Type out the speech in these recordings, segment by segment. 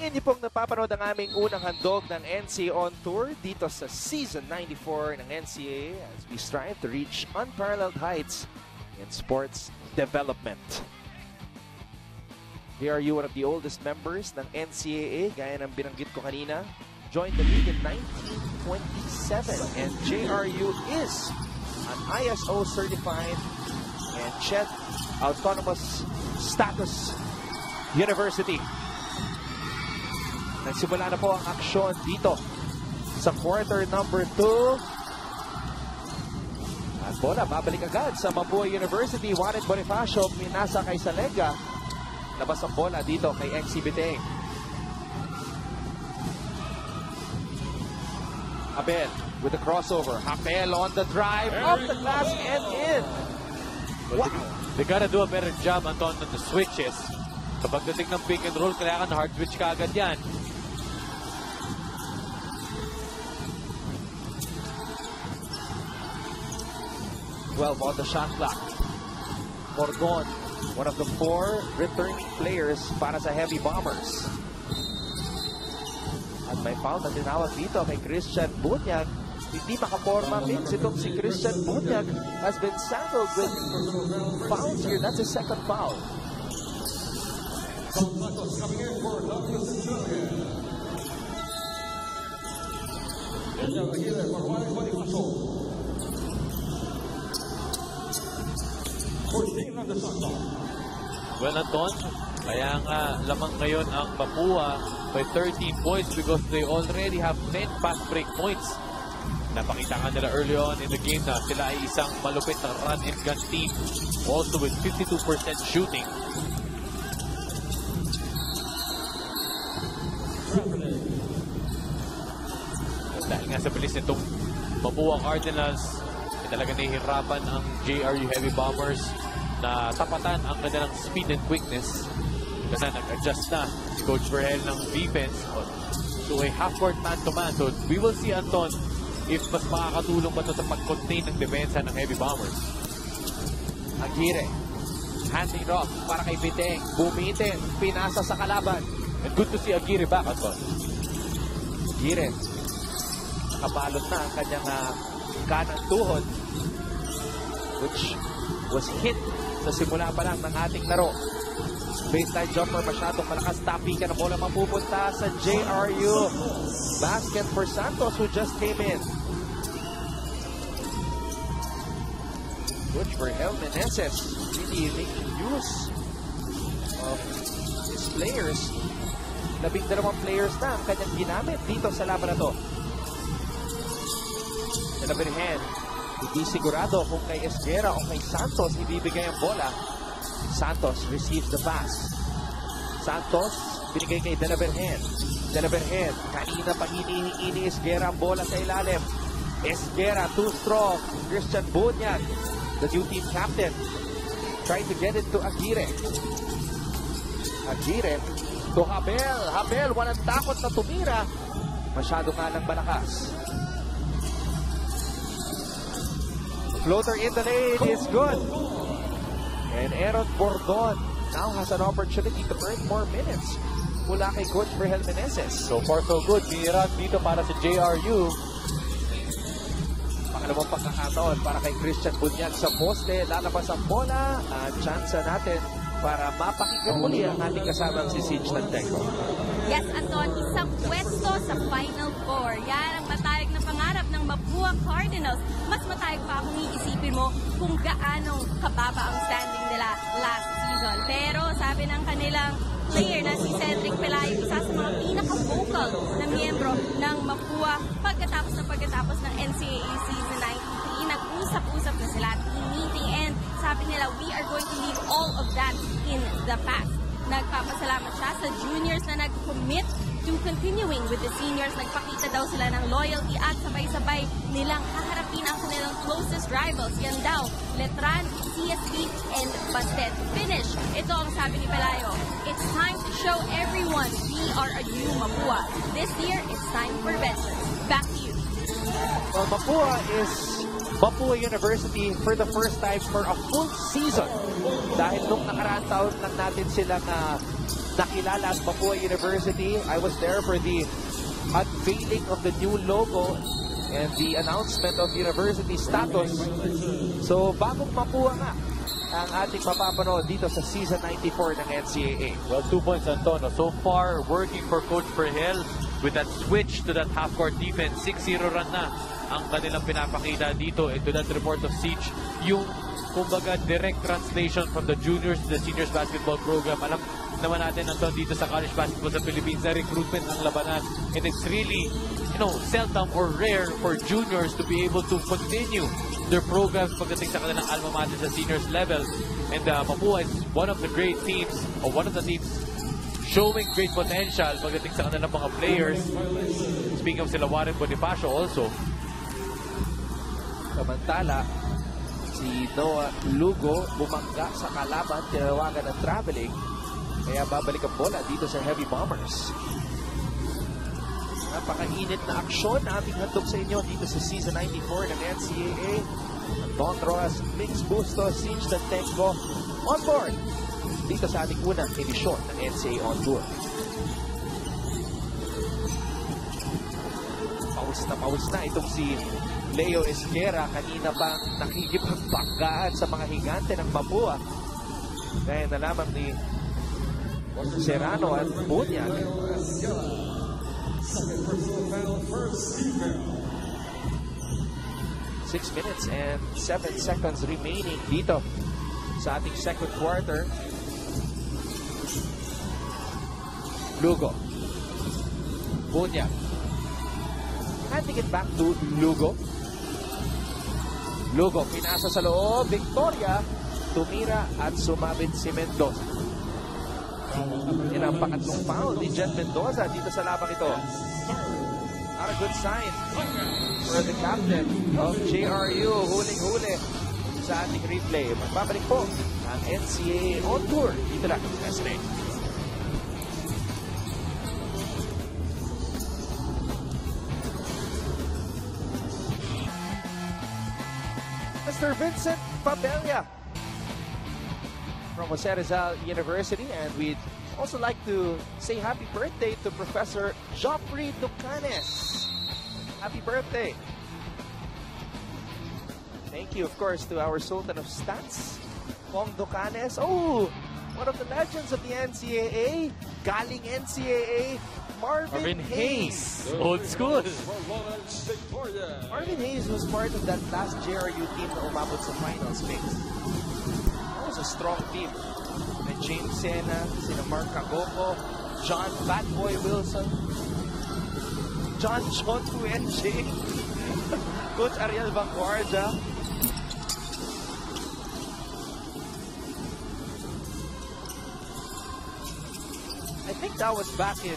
Inyo pong napapanood ang aming unang handog ng NCAA on Tour dito sa Season 94 ng NCAA as we strive to reach unparalleled heights in sports development. JRU, one of the oldest members ng NCAA, gaya ng binanggit ko kanina, joined the league in 1927, and JRU is an ISO certified and CHED autonomous status university. Nagsimula na po ang aksyon dito sa quarter number 2. At bola, babalik agad sa Mapua University. Juanet Bonifacio, minasa kay Salega. Labas ang bola dito kay NCAA. Abel with the crossover. Abel on the drive, off the glass and in. Well, they gotta do a better job, Anton, on the switches. Kapag dating ng pick and roll, kailangan hard switch ka agad yan. On the shot clock. Morgon, one of the 4 returning players para sa Heavy Bombers. At may foul na tinawag dito kay Christian Bunyag. Hindi makaporma mix itong si Christian Bunyag has been saddled with fouls here. That's his second foul. Well, Anton, kaya nga lamang ngayon ang Mapua by 13 points because they already have 10 fast break points. Napakita nga nila early on in the game na sila ay isang malupit na run and gun team, also with 52% shooting. Dahil nga sa bilis nitong Mapua Cardinals, talaga nahihirapan ang JRU Heavy Bombers na tapatan ang kanilang speed and quickness. Kasi nag-adjust na si Coach Verhel ng defense to a half-court man-to-man. So we will see, Anton, if mas makakatulong ba ito sa pag-contain ng depensa ng Heavy Bombers. Aguirre, handing off para kay Biteng. Bumitin, pinasa sa kalaban. And good to see Aguirre back, Anton. Aguirre, nakabalot na ang kanyang kanang tuhod, which was hit sa simula pa lang ng ating laro. Baseline jumper, masyadong malakas. Tapi ka na bola mapupunta sa JRU. Basket for Santos who just came in. Coach Verhel Meneses really making use of his players. 12 players na ang kanyang ginamit dito sa laban na to. Delaverhen, hindi sigurado kung kay Esguera o kay Santos ibibigay ang bola. Santos receives the pass. Santos, binigay kay Delaverhen. Delaverhen, kanina pa hinihingi ni Esguera ang bola sa ilalim. Esguera, too strong. Christian Bunyag, the new team captain, trying to get it to Aguirre. Aguirre to Habel. Habel, walang takot na tumira. Masyado nga lang malakas. Floater in the lane is good. And Aaron Bordon now has an opportunity to earn more minutes mula kay Coach Verhel Meneses. So far so good. Binirag dito para sa JRU. Pangalawang pagkakataon para kay Christian Bunyag sa poste. Lalabas ang bola at chance natin para mapakinggan muli ang ating kasamang si Sige Nagtengko. Yes, Anton, isang pwesto sa Final Four. Yan ang matayag na pangarap ng Mapua Cardinals. Mas matayag pa kung iisipin mo kung gaano kababa ang standing nila last season. Pero sabi ng kanilang player na si Cedric Pelayo, isa sa mga pinaka-vocal na miyembro ng Mapua pagkatapos ng NCAA Season 93, nag-usap-usap na sila at meeting, and sabi nila, we are going to leave all of that in the past. Nagpapasalamat siya sa juniors na nag-commit to continuing with the seniors. Nagpakita daw sila ng loyalty at sabay-sabay nilang haharapin ang kanilang closest rivals. Yan daw, Letran, CSB, and Bastet. Finish. Ito ang sabi ni Pelayo. It's time to show everyone we are a new Mapua. This year, it's time for veterans. Back to you. Well, Mapua is Mapua University for the first time for a full season. Dahil nung nakaraang taon lang natin silang nakilala as Mapua University. I was there for the unveiling of the new logo and the announcement of university status. So, bagong Mapua nga ang ating mapapanood dito sa Season 94 ng NCAA. Well, 2 points, Antonio. So far, working for Coach Vergel with that switch to that half-court defense. 6-0 run na ang kanilang pinapakita dito into that report of siege. Yung, kumbaga, direct translation from the juniors to the seniors basketball program. Alam naman natin, Anton, dito sa college basketball sa Philippines, na recruitment ang labanan. And it's really, seldom or rare for juniors to be able to continue their programs pagdating sa kanilang alma mater sa seniors level. And Mapua is one of the great teams, or one of the teams showing great potential pagdating sa kanilang mga players. Speaking of sila Warren Bonifacio also. Samantala, si Noah Lugo bumangga sa kalaban, tinawagan ng traveling. Kaya babalik ang bola dito sa Heavy Bombers. Napakainit na aksyon na ating handog sa inyo dito sa Season 94 ng NCAA. Anton Rojas, Mix Bustos, Siege Tantenko on board dito sa ating unang edisyon ng NCAA On Tour. Pawis na itong si Leo Esquera. Kanina pa nakikipagbanggaan sa mga higante ng Mapua. Dahil nalaman ni Serrano at Bunyag. 6 minutes and 7 seconds remaining dito sa ating second quarter. Lugo. Bunyag. Handing it back to Lugo. Lugo, pinasa sa loob. Victoria, tumira at sumabit si Mendoza. Yan ang pangatlong foul ni Jen Mendoza dito sa labang ito. Not a good sign for the captain of JRU. Huling-huli sa ating replay. Magbabalik po ang NCAA On Tour dito lang sa SNA. Mr. Vincent Pabella from Jose Rizal University, and we'd also like to say happy birthday to Professor Joffrey Ducanes. Happy birthday. Thank you, of course, to our Sultan of Stats, Pong Ducanes. Oh, one of the legends of the NCAA, galing NCAA, Marvin Hayes. Old school. Marvin Hayes was part of that last JRU team na umabot sa finals phase. That was a strong team. And James Sena, sina Mark Cagoco, John Fatboy Wilson, John Tuenche, Coach Ariel Vanguardia. I think that was back in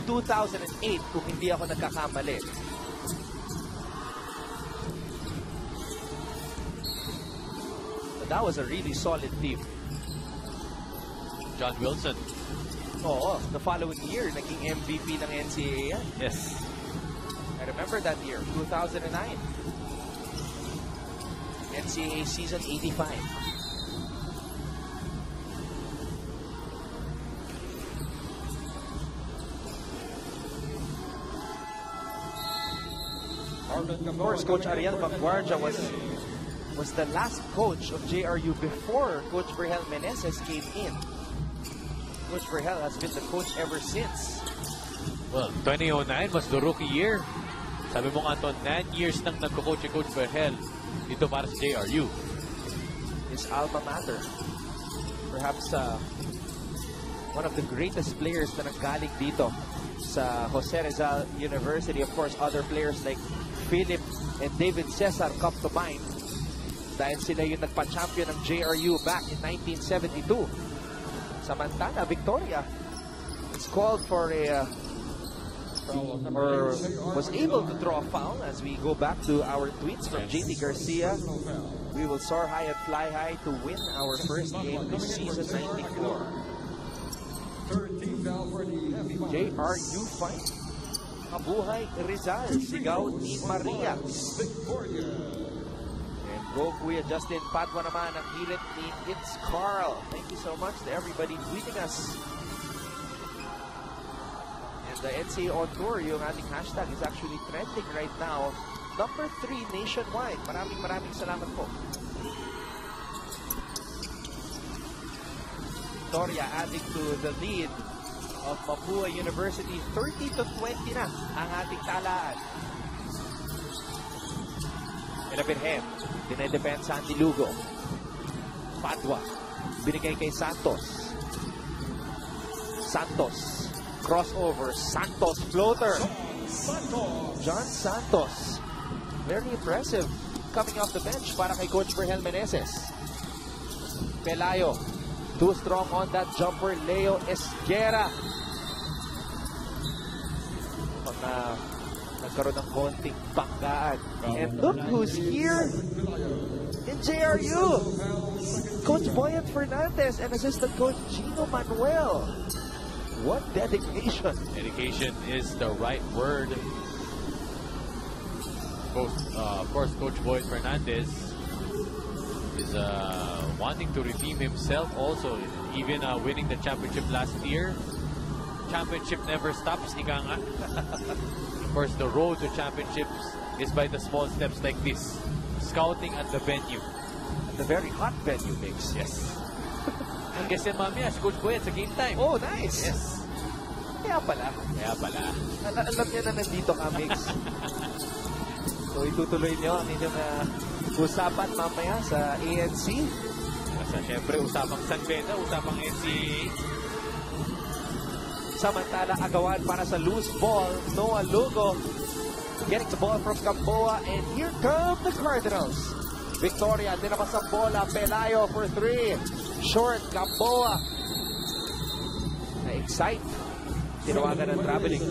2008 kung hindi ako nagkakamali. But that was a really solid team. John Wilson. Oo, the following year, naging MVP ng NCAA yan. Yes. I remember that year, 2009. NCAA season 85. Of course, Coach Ariel Vanguardia was the last coach of JRU before Coach Vergel Meneses came in. Coach Vergel has been the coach ever since. Well, 2009 was the rookie year. Sabi mo nga, Anton, 9 years nang nagko-coach si Coach Vergel dito para sa JRU. His alma mater. Perhaps one of the greatest players na naggaling dito sa Jose Rizal University. Of course, other players like Philip and David Cesar come to mind dahil sila yung nagpa-champion ng JRU back in 1972. Samantala, Victoria is called for or was able to draw a foul. As we go back to our tweets from JT Garcia, we will soar high and fly high to win our first game this season 94. JRU fight. Mabuhay Rizal, sigaw ni Maria. And go Kuya Justin Padua naman ang hirit ni It's Carl. Thank you so much to everybody tweeting us the NCAA on Tour, yung ating hashtag is actually trending right now. Number 3 nationwide. Maraming salamat po. Victoria adding to the lead of Mapua University. 30-20 na ang ating talaan. Ilavirhen, dinedepensa ang Lugo. Padua, binigay kay Santos. Santos, crossover. Santos, floater. John Santos, very impressive coming off the bench para kay Coach Verhel Meneses. Pelayo, too strong on that jumper. Leo Esguera. Nagkaroon ng konting banggaan. And look who's here in JRU. Coach Boyet Fernandez and assistant coach Gino Manuel. What dedication. Dedication is the right word. Of course, Coach Boyet Fernandez is wanting to redeem himself also. Even winning the championship last year. Championship never stops, ika nga. Of course, the road to championships is by the small steps like this. Scouting at the venue. At the very hot venue, Mix. Yes. Ang guest yan mamaya, si Coach Boyet sa game time. Oh, nice. Yes. Kaya pala. Alam niya na nandito ka, Mix. So, itutuloy niyo ang inyong usapan mamaya sa ANC. Basta syempre, usapang San Beda, usapang NCAA. Samantala, agawan para sa loose ball. Noah Lugo getting the ball from Gamboa. And here come the Cardinals. Victoria, dinabas ang bola. Pelayo for 3. Short, Gamboa. Na-excite. Tinawagan ng traveling.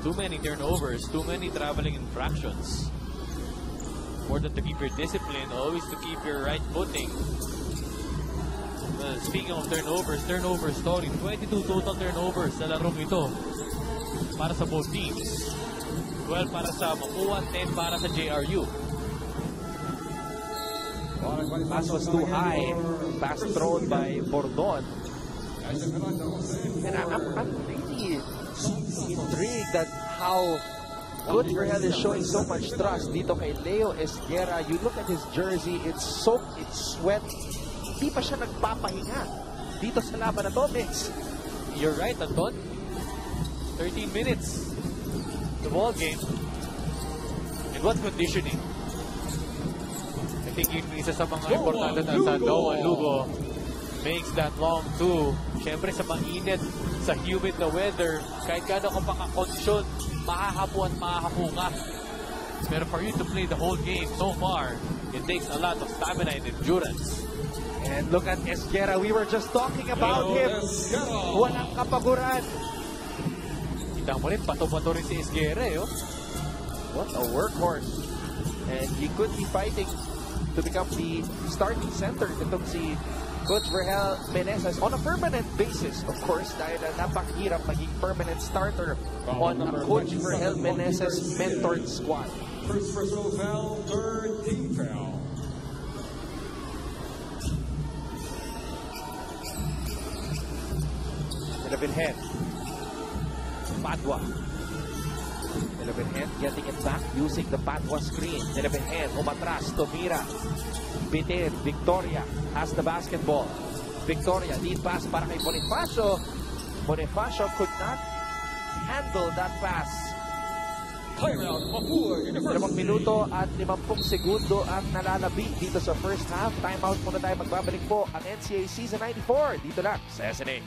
Too many turnovers, too many traveling infractions. Important to keep your discipline, always to keep your right footing. Speaking of turnover story, 22 total turnovers sa larong ito para sa both teams. 12 para sa Mapua, 10 para sa JRU. Pass was too high. Pass thrown by Bordon. And I'm really intrigued at how Coach Verhel is showing so much trust dito kay Leo Esguera. You look at his jersey, it's soaked, it's sweat. Hindi pa siya nagpapahinga dito sa laban na to, Mix. You're right, Anton. 13 minutes. The ball game. And what conditioning? I think isa sa mga importante na sa Noah Lugo makes that long too. Siyempre sa mainit, sa humid na weather, kahit gano'n ka pakakondisyon, mahahapo at mahahapo ka. Pero for you to play the whole game so far, it takes a lot of stamina and endurance. And look at Esguera. We were just talking about him. Walang kapaguran. Kita mo rin, pato-pato rin si Esguera, eh. What a workhorse. And he could be fighting to become the starting center. Itong si Coach Verhel Meneses on a permanent basis, of course, dahil napakahirap maging permanent starter on a Coach Verhel Meneses mentored squad. First personal foul, third team foul. Ilavirhen. Padua. Ilavirhen getting it back using the Padua screen. Ilavirhen umatras. Tumira. Bitin. Victoria has the basketball. Victoria, lead pass para kay Bonifacio. Bonifacio could not handle that pass. Timeout, Mapua University. 2 minuto at 50 segundo ang nalalabi dito sa first half. Timeout muna tayo. Magbabalik po ang NCAA Season 94 dito lang sa SNA.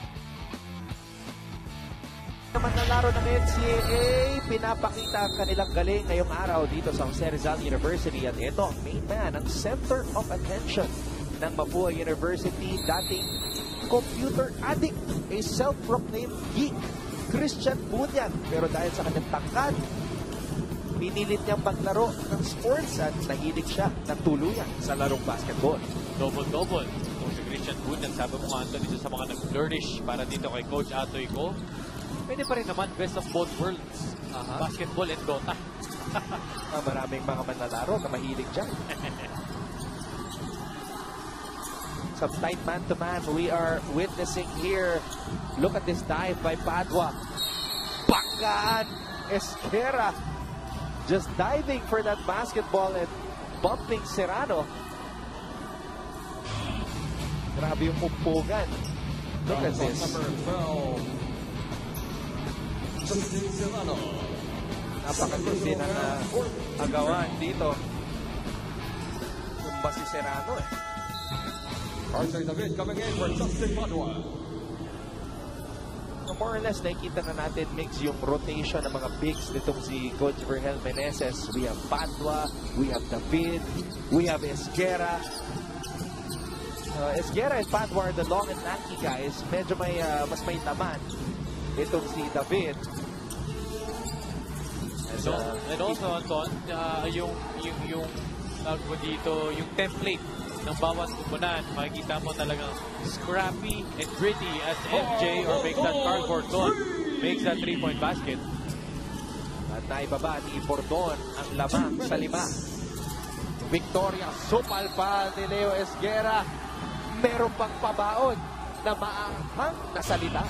Naman ng laro ng NCAA, pinapakita ang kanilang galing ngayong araw dito sa Rizal University. At ito ang main man, ang center of attention ng Mapua University, dating computer addict, a self-proclaimed geek, Christian Bunyan. Pero dahil sa kanyang tangkad, pinilit niyang maglaro ng sports at nahilig siya ng tuluyan sa larong basketball. Double-double. Kung si Christian Bunyan, sabi mo nga, Anton, isa sa mga nag-flourish para dito kay Coach Atoy ko. Pwede pa rin naman, best of both worlds. Basketball and Dota. Maraming mga manlalaro na mahilig dyan. Some tight man-to-man we are witnessing here. Look at this dive by Padua. Bakan! Esguera just diving for that basketball and bumping Serrano. Grabe yung umpugan. Look at this. Napakatindi na agawan dito. Tumba si Serrano eh. Arthur David coming in for Justin Mapua. So more or less, nakikita na natin mix yung rotation ng mga bigs nitong si Coach Virgel Meneses. We have Padua, we have David, we have Esguera. Esguera and Padua are the long and lanky guys. Medyo may, mas may taman itong si David. And also, Anton, yung tawag mo dito, yung template ng bawat kupunan, makikita mo talagang scrappy and gritty as MJ or makes that cardboard doon, makes that 3-point basket. At naibaba ni Bordon ang lamang sa 5. Victoria, supalpal ni Leo Esguera. Meron pang pabaon na maanghang na salita.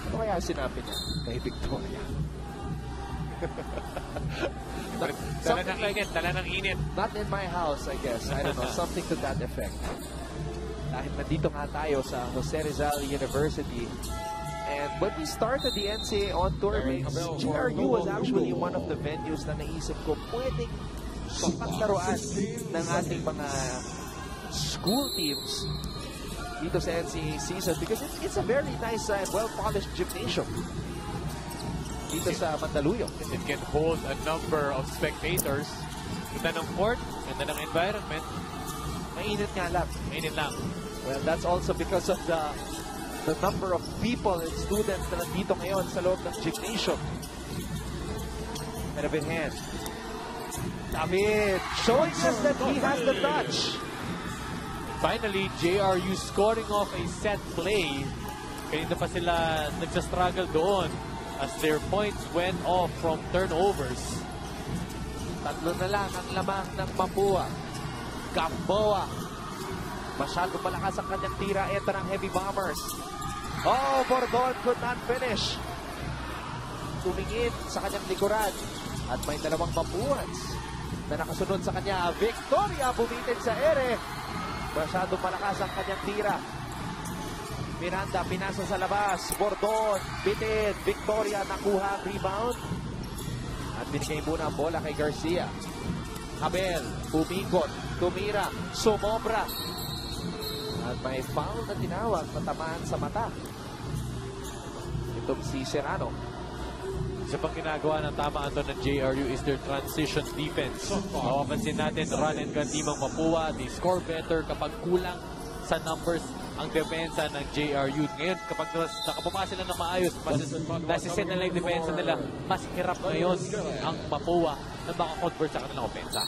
Ano kaya sinabi niya kay Victoria? Dala ng init. Not in my house, I guess. I don't know. Something to that effect. Dahil nandito nga tayo sa Jose Rizal University. And when we started the NCAA on tour race, JRU was actually one of the venues na naisip ko pwedeng paglaruan ng ating mga school teams dito sa NCAA season because it's a very nice and well-polished gymnasium dito sa Mandaluyong. It can hold a number of spectators. Ganda ng court, ganda ng environment. Mainit nga lang. Mainit lang. Well, that's also because of the number of people and students na nandito ngayon sa loob ng gymnasium. David hand. David showing us that he has the touch. Finally, JRU scoring off a set play. Kanina pa sila nagsastruggle doon as their points went off from turnovers. Tatlo na lang ang lamang ng Mapua. Gamboa. Masyadong malakas ang kanyang tira. Ito ng Heavy Bombers. Oh, Bordon could not finish. Tumingin sa kanyang likuran. At may dalawang Mapuans na nakasunod sa kanya. Victoria bumitin sa ere. Masyadong malakas ang kanyang tira. Miranda pinasa sa labas. Bordon, bitin. Victoria nakuha ang rebound. At binigay muna ang bola kay Garcia. Abel, umikot, tumira, sumobra. At may foul na tinawag, matamaan sa mata. Itong si Serrano. Isa pang ginagawa ng tama Anton ng JRU is their transition defense. Mapapansin natin, run and gun team ang Mapua. They score better kapag kulang sa numbers ang depensa ng JRU. Ngayon, kapag nakapapa sila ng maayos, nasiset na lang yung depensa nila, mas hirap ngayon ang Mapua na makakonvert sa kanilang opensa.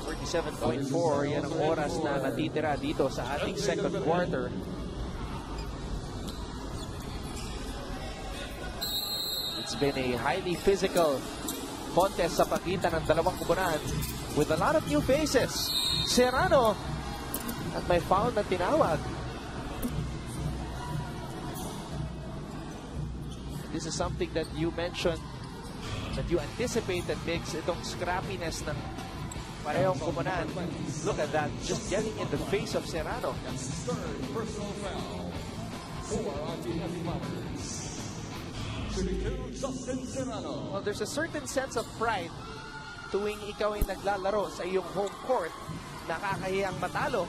47.4, yan ang oras na natitira dito sa ating second quarter. It's been a highly physical contest sa pagitan ng dalawang kupunan with a lot of new faces. Serrano at may foul na tinawag. This is something that you mentioned that you anticipated, Mix, itong scrappiness ng parehong kupunan. Look at that, just getting in the face of Serrano. Third personal foul. 4 on the Heavy Bombers. 32, Justin Serrano. Well, there's a certain sense of pride tuwing ikaw ay naglalaro sa iyong home court. Nakakahiyang matalo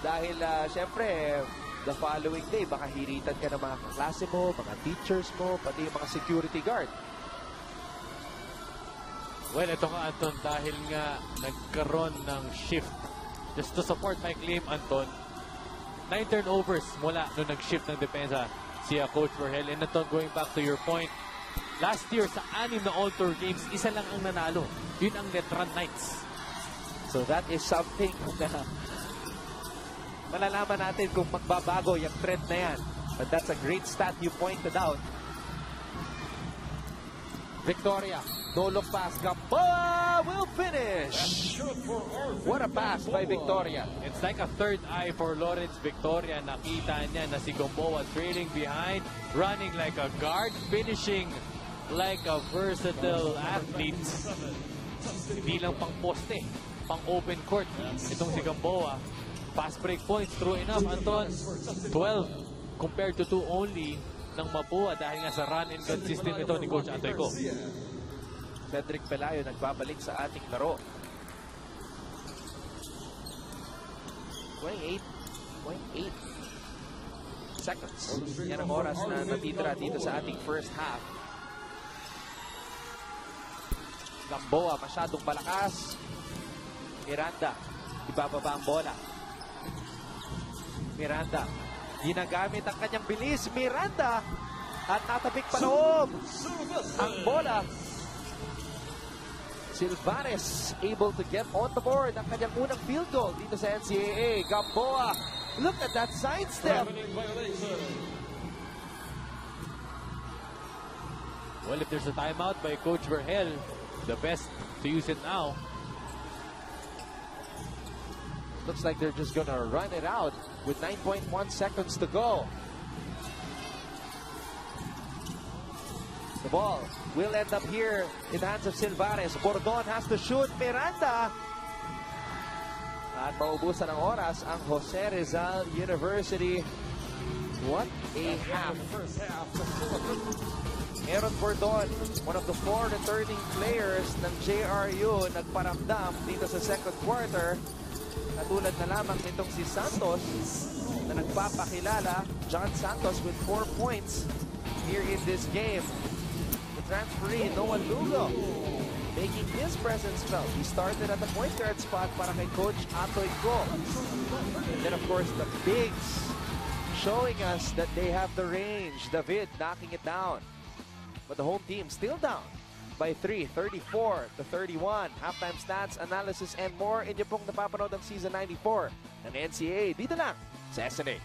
dahil syempre the following day baka hiritan ka ng mga kaklase mo, mga teachers mo, pati yung mga security guard. Well, ito nga Anton, dahil nga nagkaroon ng shift. Just to support my claim, Anton, 9 turnovers mula nung nag-shift ng depensa si Coach Virgel. And Anton, going back to your point, last year sa 6 na all-tour games, isa lang ang nanalo. Yun ang Letran Knights. So that is something na malalaman natin kung magbabago yung trend na yan. But that's a great stat you pointed out. Victoria, No-look pass. Gamboa will finish. What a pass by Victoria. It's like a third eye for Lawrence Victoria. Nakita niya na si Gamboa trailing behind, running like a guard, finishing like a versatile athlete. Hindi lang pang poste, pang open court. Itong si Gamboa. Fast break points, true enough, Anton. 12 compared to 2 only ng Mapua dahil nga sa run and gun system ito ni Coach Antoyko. Cedric Pelayo nagbabalik sa ating laro. 28 seconds. Yan ang oras na natitira dito sa ating first half. Gamboa masyadong malakas. Miranda, ibababa ang bola. Miranda, ginagamit ang kanyang bilis. Miranda, at natabik pa loob ang bola. Silvares able to get on the board ang kanyang unang field goal dito sa NCAA. Gamboa, look at that sidestep. Well, if there's a timeout by Coach Verhel, the best to use it now. Looks like they're just gonna run it out with 9.1 seconds to go. The ball will end up here in the hands of Silvares. Bordon has to shoot. Miranda. At maubusan ng oras ang Jose Rizal University. What a half. Aaron Bordon, one of the 4 returning players ng JRU, nagparamdam dito sa second quarter. Katulad na lamang nitong si Santos na nagpapakilala. John Santos with 4 points here in this game. Transferee Noah Lugo making his presence felt. He started at the point guard spot para kay Coach Antoyko. And then of course the bigs showing us that they have the range. David knocking it down. But the home team still down by 3, 34-31. Halftime stats, analysis, and more. Inyo pong napapanood ang Season 94 ng NCAA. Dito lang sa SNA.